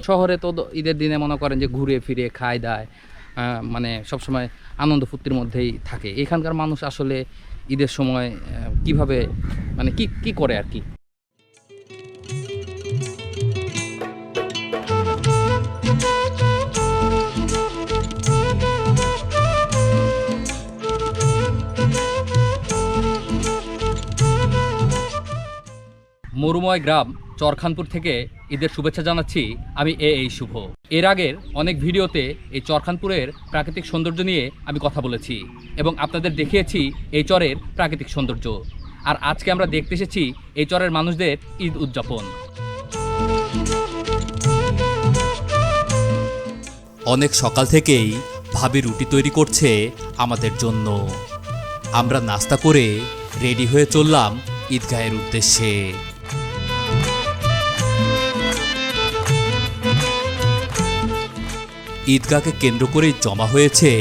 শহরে তো ঈদের দিনে মনে করেন যে ঘুরে ফিরে খায় দায়, মানে সবসময় আনন্দ ফুর্তির মধ্যেই থাকে। এখানকার মানুষ আসলে ঈদের সময় কিভাবে মানে কি কি করে আর কি। মরুময় গ্রাম চরখানপুর থেকে ঈদের শুভেচ্ছা জানাচ্ছি আমি এই শুভ। এর আগের অনেক ভিডিওতে এই চরখানপুরের প্রাকৃতিক সৌন্দর্য নিয়ে আমি কথা বলেছি এবং আপনাদের দেখিয়েছি এই চরের প্রাকৃতিক সৌন্দর্য। আর আজকে আমরা দেখতে এসেছি এই চরের মানুষদের ঈদ উদযাপন। অনেক সকাল থেকেই ভাবি রুটি তৈরি করছে আমাদের জন্য। আমরা নাস্তা করে রেডি হয়ে চললাম ঈদগাহের উদ্দেশ্যে। ঈদগাহকে কেন্দ্র করেই জমা হয়েছে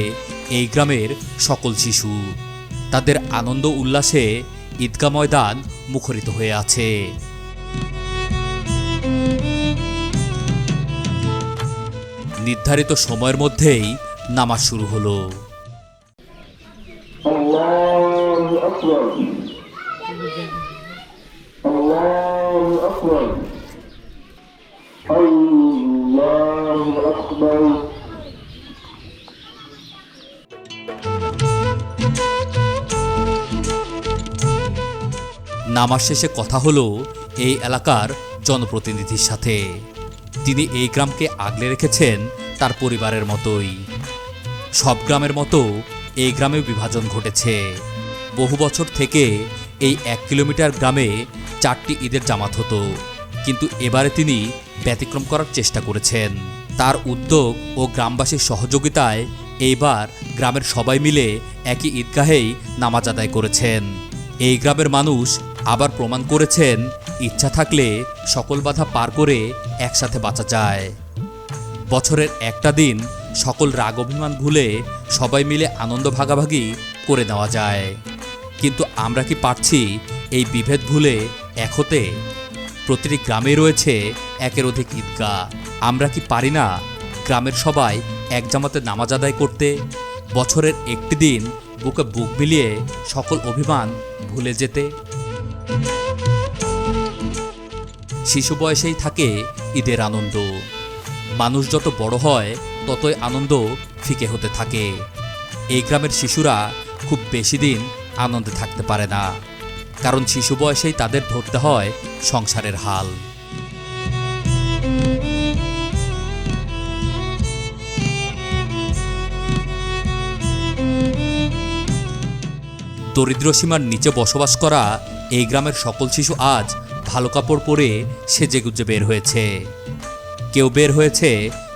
এই গ্রামের সকল শিশু। তাদের আনন্দ উল্লাসে ঈদগাহ ময়দান মুখরিত হয়ে আছে। নির্ধারিত সময়ের মধ্যেই নামাজ শুরু হলো। আল্লাহু আকবার, আল্লাহু আকবার, আল্লাহু আকবার। নামাজ শেষে কথা হলো এই এলাকার জনপ্রতিনিধির সাথে। তিনি এই গ্রামকে আগলে রেখেছেন তার পরিবারের মতোই। সব গ্রামের মতো এই গ্রামেও বিভাজন ঘটেছে। বহু বছর থেকে এই 1 কিলোমিটার গ্রামে 4টি ঈদের জামাত হতো, কিন্তু এবারে তিনি ব্যতিক্রম করার চেষ্টা করেছেন। তার উদ্যোগ ও গ্রামবাসীর সহযোগিতায় এইবার গ্রামের সবাই মিলে একই ঈদগাহেই নামাজ আদায় করেছেন। এই গ্রামের মানুষ আবার প্রমাণ করেছেন ইচ্ছা থাকলে সকল বাধা পার করে একসাথে বাঁচা যায়। বছরের একটা দিন সকল রাগ অভিমান ভুলে সবাই মিলে আনন্দ ভাগাভাগি করে নেওয়া যায়। কিন্তু আমরা কি পারছি এই বিভেদ ভুলে এক হতে? প্রতিটি গ্রামে রয়েছে একের অধিক ঈদগাহ। আমরা কি পারি না গ্রামের সবাই এক জামাতে নামাজ আদায় করতে? বছরের একটি দিন বুকে বুক মিলিয়ে সকল অভিমান ভুলে যেতে। শিশু বয়সেই থাকে ঈদের আনন্দ। মানুষ যত বড় হয় ততই আনন্দ ফিকে হতে থাকে। এই গ্রামের শিশুরা খুব বেশি দিন আনন্দে থাকতে পারে না, কারণ শিশু বয়সেই তাদের ধরতে হয় সংসারের হাল। দরিদ্র সীমার নিচে বসবাস করা এই গ্রামের সকল শিশু আজ ভালো কাপড় পরে সেজেগুজে বের হয়েছে। কেউ বের হয়েছে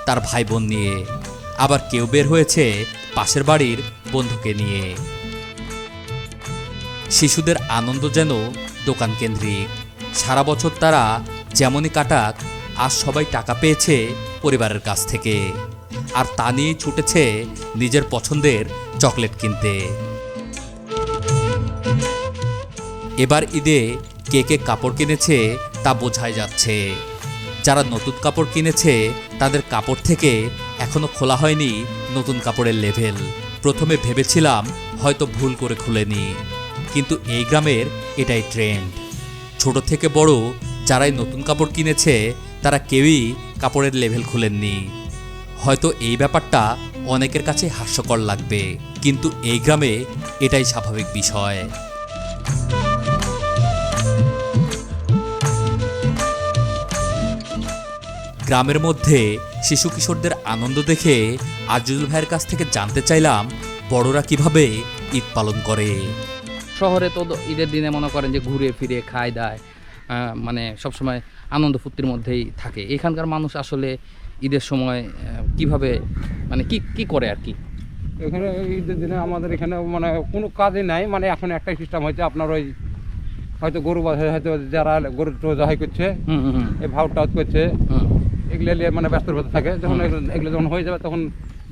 তার ভাই বোন নিয়ে, আবার কেউ বের হয়েছে পাশের বাড়ির বন্ধুকে নিয়ে। শিশুদের আনন্দ যেন দোকান কেন্দ্রিক। সারা বছর তারা যেমনই কাটাক, আজ সবাই টাকা পেয়েছে পরিবারের কাছ থেকে, আর তা নিয়েই ছুটেছে নিজের পছন্দের চকলেট কিনতে। এবার ঈদে কে কে কাপড় কিনেছে তা বোঝাই যাচ্ছে। যারা নতুন কাপড় কিনেছে তাদের কাপড় থেকে এখনো খোলা হয়নি নতুন কাপড়ের লেভেল। প্রথমে ভেবেছিলাম হয়তো ভুল করে খুলেনি, কিন্তু এই গ্রামের এটাই ট্রেন্ড। ছোট থেকে বড় যারাই নতুন কাপড় কিনেছে তারা কেউই কাপড়ের লেভেল খুলেননি। হয়তো এই ব্যাপারটা অনেকের কাছে হাস্যকর লাগবে, কিন্তু এই গ্রামে এটাই স্বাভাবিক বিষয়। গ্রামের মধ্যে শিশু কিশোরদের আনন্দ দেখে আজিজুল ভাইয়ের কাছ থেকে জানতে চাইলাম বড়রা কিভাবে ঈদ পালন করে। শহরে তো ঈদের দিনে মনে করেন যে ঘুরে ফিরে খায় দায়, মানে সবসময় আনন্দ ফুর্তির মধ্যেই থাকে। এখানকার মানুষ আসলে ঈদের সময় কিভাবে মানে কি কি করে আর কি। এখানে ঈদের দিনে আমাদের এখানে মানে কোনো কাজই নাই, মানে এখন একটাই সিস্টেম হয়েছে আপনার ওই হয়তো গরু বাছাই, হয়তো যারা গরু জবাই করছে, এই ভাউ টাউট করছে, এগুলো নিয়ে মানে ব্যস্ত হতে থাকে। যখন এগুলো যখন হয়ে যাবে তখন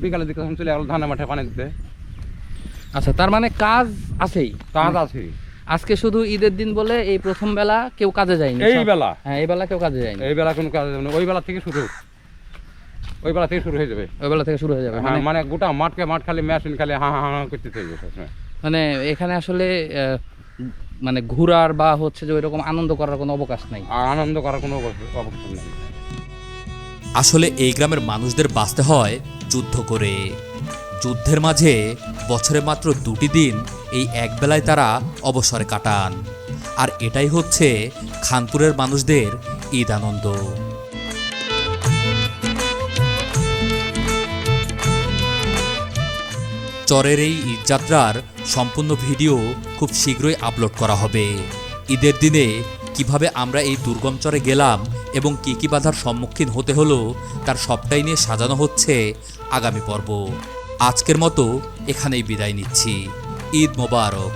বিকালের দিকে তখন চলে গেল ধানের মাঠে পানি দিতে। আচ্ছা, তার মানে কাজ আছেই, কাজ আছে। আজকে শুধু ঈদের দিন বলে এই প্রথম বেলা কেউ কাজে যায়নি এই বেলা হ্যাঁ এই বেলা কেউ কাজে যায়নি এই বেলা কোনো কাজ হবে না, ওই বেলা থেকে শুরু হয়ে যাবে। ওই বেলা থেকে শুরু হয়ে যাবে হ্যাঁ মানে গোটা মাঠ খালি মেশিন খালি হা হা হা করতে থাকবে সবসময়। মানে এখানে আসলে মানে ঘোরার বা হচ্ছে যে ওইরকম আনন্দ করার কোনো অবকাশ নাই। আর আনন্দ করার কোনো অবকাশ নেই। আসলে এই গ্রামের মানুষদের বাঁচতে হয় যুদ্ধ করে। যুদ্ধের মাঝে বছরে মাত্র 2টি দিন এই একবেলায় তারা অবসরে কাটান। আর এটাই হচ্ছে খানপুরের মানুষদের ঈদ আনন্দ। চরের এই ঈদযাত্রার সম্পূর্ণ ভিডিও খুব শীঘ্রই আপলোড করা হবে। ঈদের দিনে কিভাবে আমরা এই দুর্গম চরে গেলাম এবং কী কী বাধার সম্মুখীন হতে হলো তার সবটাই নিয়ে সাজানো হচ্ছে আগামী পর্ব। আজকের মতো এখানেই বিদায় নিচ্ছি। ঈদ মোবারক।